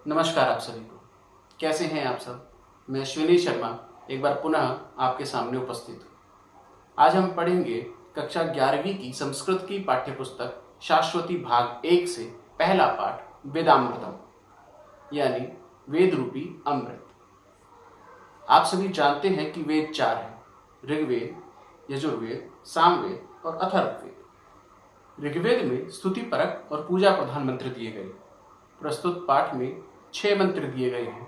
नमस्कार आप सभी को। कैसे हैं आप सब? मैं अश्विनी शर्मा एक बार पुनः आपके सामने उपस्थित हूँ। आज हम पढ़ेंगे कक्षा 11वीं की संस्कृत की पाठ्यपुस्तक शाश्वती भाग 1 से पहला पाठ वेदामृतम यानी वेद रूपी अमृत। आप सभी जानते हैं कि वेद 4 हैं: ऋग्वेद, यजुर्वेद, सामवेद और अथर्ववेद। ऋग्वेद में स्तुति परक और पूजा प्रधान मंत्र दिए गए। प्रस्तुत पाठ में 6 मंत्र दिए गए हैं।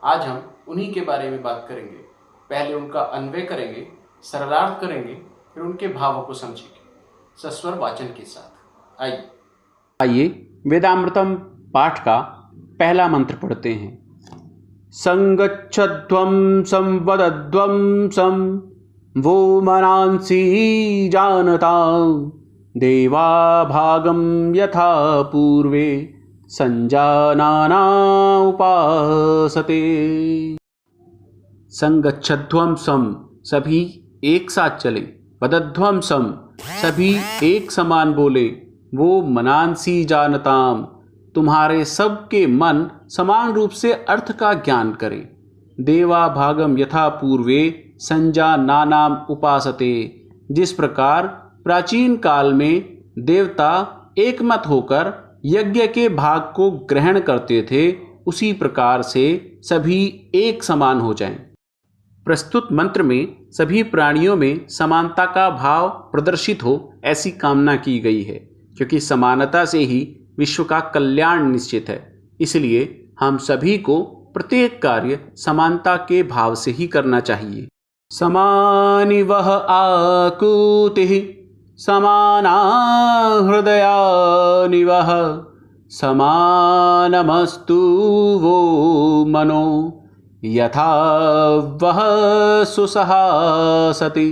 आज हम उन्हीं के बारे में बात करेंगे। पहले उनका अन्वय करेंगे, सरलार्थ करेंगे, फिर उनके भावों को समझेंगे सस्वर वाचन के साथ। आइए वेदामृतम पाठ का पहला मंत्र पढ़ते हैं। संगच्छध्वं संवदध्वं सं वो मनांसि जानतां देवा भागं यथा पूर्वे संजानाना उपासते। संगच्छध्वं सम सभी एक साथ चले, वदध्वं सम सभी एक समान बोले, वो मनांसी जानताम तुम्हारे सबके मन समान रूप से अर्थ का ज्ञान करें। देवा भागम यथा पूर्वे संजानानाम उपासते, जिस प्रकार प्राचीन काल में देवता एकमत होकर यज्ञ के भाग को ग्रहण करते थे, उसी प्रकार से सभी एक समान हो जाएं। प्रस्तुत मंत्र में सभी प्राणियों में समानता का भाव प्रदर्शित हो ऐसी कामना की गई है, क्योंकि समानता से ही विश्व का कल्याण निश्चित है। इसलिए हम सभी को प्रत्येक कार्य समानता के भाव से ही करना चाहिए। समानि वह आकुतिः समाना हृदयानि वः समानमस्तु वो मनो यथा वह सुसहासति।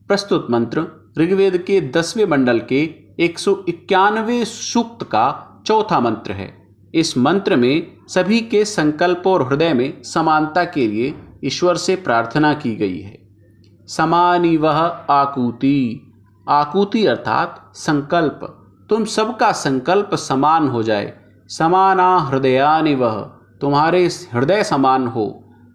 प्रस्तुत मंत्र ऋग्वेद के 10वें मंडल के 191वें सूक्त का चौथा मंत्र है। इस मंत्र में सभी के संकल्प और हृदय में समानता के लिए ईश्वर से प्रार्थना की गई है। समानि वह आकुति, आकुति अर्थात संकल्प, तुम सबका संकल्प समान हो जाए। समाना हृदयानि वह, तुम्हारे हृदय समान हो।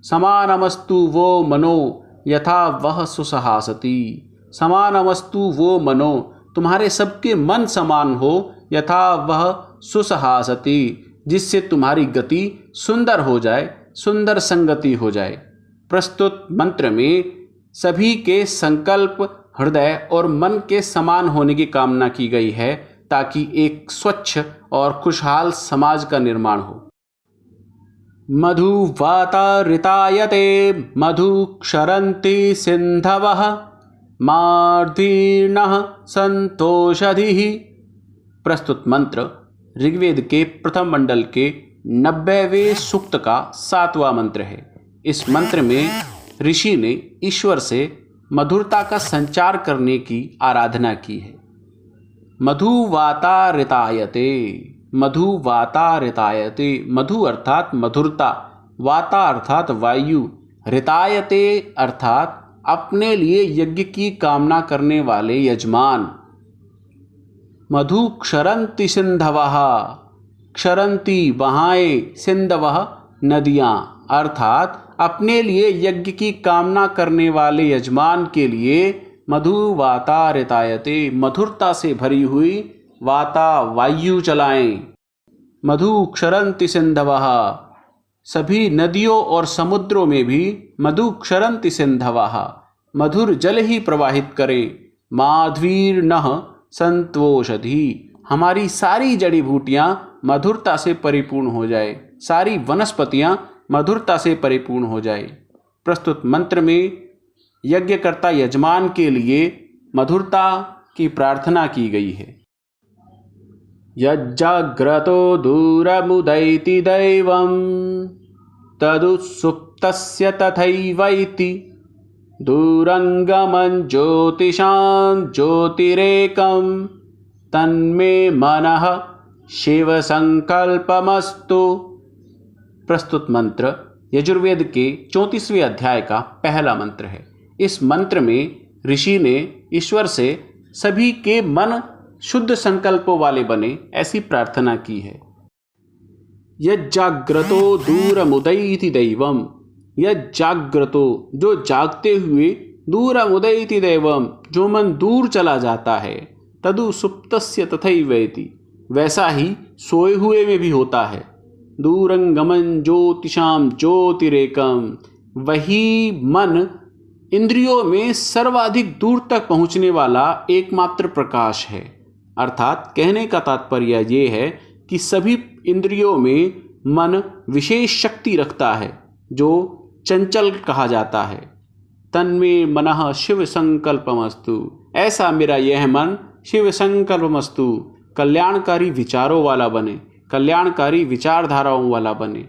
समानमस्तु वो मनो यथा वह सुसहासति, समानमस्तु वो मनो, तुम्हारे सबके मन समान हो। यथा वह सुसहासति, जिससे तुम्हारी गति सुंदर हो जाए, सुंदर संगति हो जाए। प्रस्तुत मंत्र में सभी के संकल्प, हृदय और मन के समान होने की कामना की गई है, ताकि एक स्वच्छ और खुशहाल समाज का निर्माण हो। मधु वातारितायते मधु क्षरन्ति सिन्धवः मार्दीर्णः संतोषधिः। प्रस्तुत मंत्र ऋग्वेद के प्रथम मंडल के 90वें सूक्त का 7वां मंत्र है। इस मंत्र में ऋषि ने ईश्वर से मधुरता का संचार करने की आराधना की है। मधु वातारितायते, मधु वातारितायते, मधु अर्थात मधुरता, वाता अर्थात वायु, रितायते अर्थात अपने लिए यज्ञ की कामना करने वाले यजमान। मधु क्षरन्ति सिंधवः, क्षरन्ति बहाएं, सिंधवः नदियाँ, अर्थात अपने लिए यज्ञ की कामना करने वाले यजमान के लिए मधु वातारितायते, मधुरता से भरी हुई वाता वायु चलाएं। मधु क्षरन्ति सिंधवः, सभी नदियों और समुद्रों में भी मधु क्षरन्ति सिंधवः, मधुर जल ही प्रवाहित करें। माध्वीर्नः संतोषधि, हमारी सारी जड़ी बूटियाँ मधुरता से परिपूर्ण हो जाए, सारी वनस्पतियाँ मधुरता से परिपूर्ण हो जाए। प्रस्तुत मंत्र में यज्ञकर्ता यजमान के लिए मधुरता की प्रार्थना की गई है। यज्जाग्रतो दूरमुदैति दैवं तदुत्सुप्तस्य तथैवैति दूरंगमं ज्योतिषां ज्योतिरेकं तन्मे मनः शिव संकल्पमस्तु। प्रस्तुत मंत्र यजुर्वेद के 34वें अध्याय का पहला मंत्र है। इस मंत्र में ऋषि ने ईश्वर से सभी के मन शुद्ध संकल्पों वाले बने ऐसी प्रार्थना की है। यज्जाग्रतो दूरमुदयति दैवम। यज्जाग्रतो जो जागते हुए, दूरमुदयति दैवम जो मन दूर चला जाता है, तदु सुप्तस्य तथैवेति वैसा ही सोए हुए में भी होता है। दूरंगमन ज्योतिषाम ज्योतिरेकम वही मन इंद्रियों में सर्वाधिक दूर तक पहुँचने वाला एकमात्र प्रकाश है। अर्थात कहने का तात्पर्य ये है कि सभी इंद्रियों में मन विशेष शक्ति रखता है जो चंचल कहा जाता है। तन्मे मनः शिव संकल्पमस्तु, ऐसा मेरा यह मन शिव संकल्पमस्तु कल्याणकारी विचारों वाला बने, कल्याणकारी विचारधाराओं वाला बने।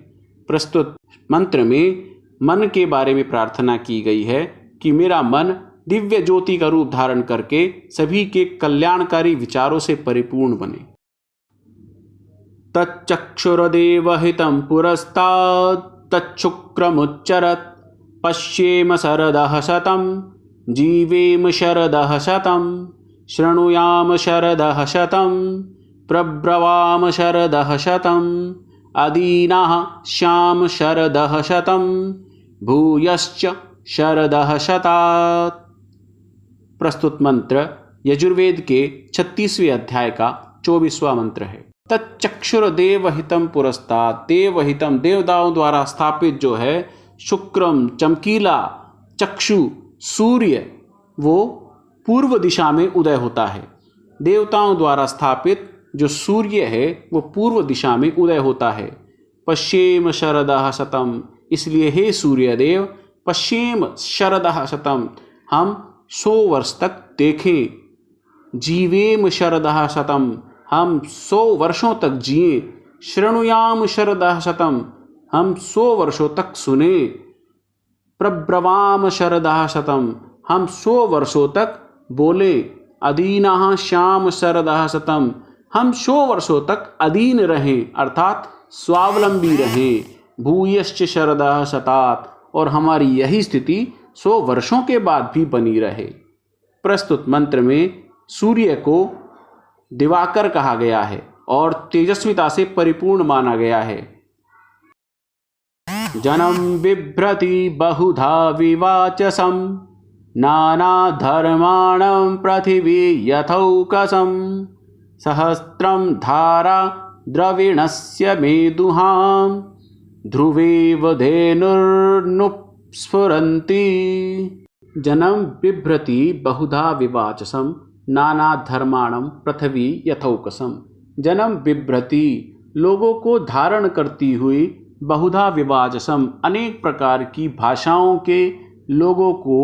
प्रस्तुत मंत्र में मन के बारे में प्रार्थना की गई है कि मेरा मन दिव्य ज्योति का रूप धारण करके सभी के कल्याणकारी विचारों से परिपूर्ण बने। तच्चक्षुर्देवहितं पुरस्तात् तच्छुक्रमुच्चरत् पश्येम शरदः शतं जीवेम शरदः शतं शृणुयाम शरदः शतं प्रब्रवाम शरदः शतं अदीनाः श्याम शरदः शतं भूयश्च शरदः शतात्। प्रस्तुत मंत्र यजुर्वेद के 36वें अध्याय का 24वां मंत्र है। तच्चक्षुर देवहितम पुरस्तात्, देवहितम देवताओं द्वारा स्थापित जो है शुक्रम चमकीला चक्षु सूर्य, वो पूर्व दिशा में उदय होता है। देवताओं द्वारा स्थापित जो सूर्य है वो पूर्व दिशा में उदय होता है। पश्येम शरदः शतम, इसलिए हे सूर्यदेव पश्येम शरदः शतम, हम 100 वर्ष तक देखें। जीवेम शरदः शतम, हम 100 वर्षों तक जिए। शृणुयाम शरदः शतम, हम 100 वर्षों तक सुने। प्रब्रवाम शरदः शतम, हम 100 वर्षों तक बोले। अदीनाः श्याम शरदः शतम, हम 100 वर्षों तक अधीन रहें अर्थात स्वावलंबी रहें। भूयश्च शरदः शतात्, और हमारी यही स्थिति 100 वर्षों के बाद भी बनी रहे। प्रस्तुत मंत्र में सूर्य को दिवाकर कहा गया है और तेजस्विता से परिपूर्ण माना गया है। जनम बिभ्रति बहुधा विवाचसम नाना धर्माणं पृथिवी यथौकसम सहस्त्रम धारा द्रविणस्य मेदुहां ध्रुवेव धेनुर्नुस्फुरन्ति। जनम बिभ्रति बहुधा विवाचसम नाना धर्माणम पृथ्वी यथौकसम। जन्म बिभ्रति लोगों को धारण करती हुई, बहुधा विवाचसम अनेक प्रकार की भाषाओं के लोगों को,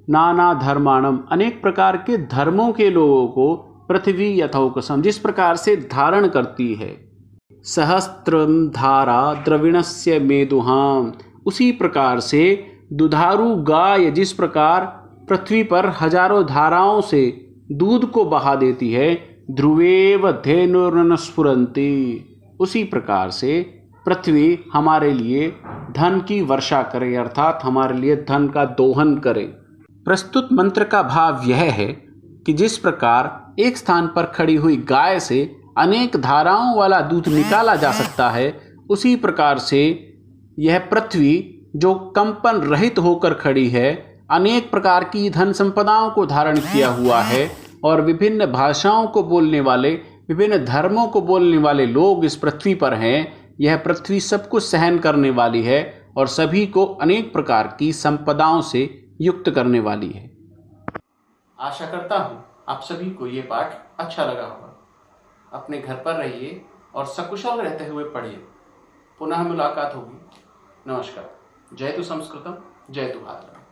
नाना धर्माणम अनेक प्रकार के धर्मों के लोगों को, पृथ्वी यथौकसम जिस प्रकार से धारण करती है। सहस्त्रम धारा द्रविणस्य मेदुहाम, उसी प्रकार से दुधारू गाय जिस प्रकार पृथ्वी पर हजारों धाराओं से दूध को बहा देती है, ध्रुवेव धेनुर्नुस्फुरन्ति, उसी प्रकार से पृथ्वी हमारे लिए धन की वर्षा करे अर्थात हमारे लिए धन का दोहन करे। प्रस्तुत मंत्र का भाव यह है कि जिस प्रकार एक स्थान पर खड़ी हुई गाय से अनेक धाराओं वाला दूध निकाला जा सकता है, उसी प्रकार से यह पृथ्वी जो कंपन रहित होकर खड़ी है, अनेक प्रकार की धन संपदाओं को धारण किया हुआ है और विभिन्न भाषाओं को बोलने वाले, विभिन्न धर्मों को बोलने वाले लोग इस पृथ्वी पर हैं। यह पृथ्वी सब कुछ सहन करने वाली है और सभी को अनेक प्रकार की संपदाओं से युक्त करने वाली है। आशा करता हूँ आप सभी को ये पाठ अच्छा लगा होगा। अपने घर पर रहिए और सकुशल रहते हुए पढ़िए। पुनः मुलाकात होगी। नमस्कार। जय तु संस्कृतम, जय तु भारतम।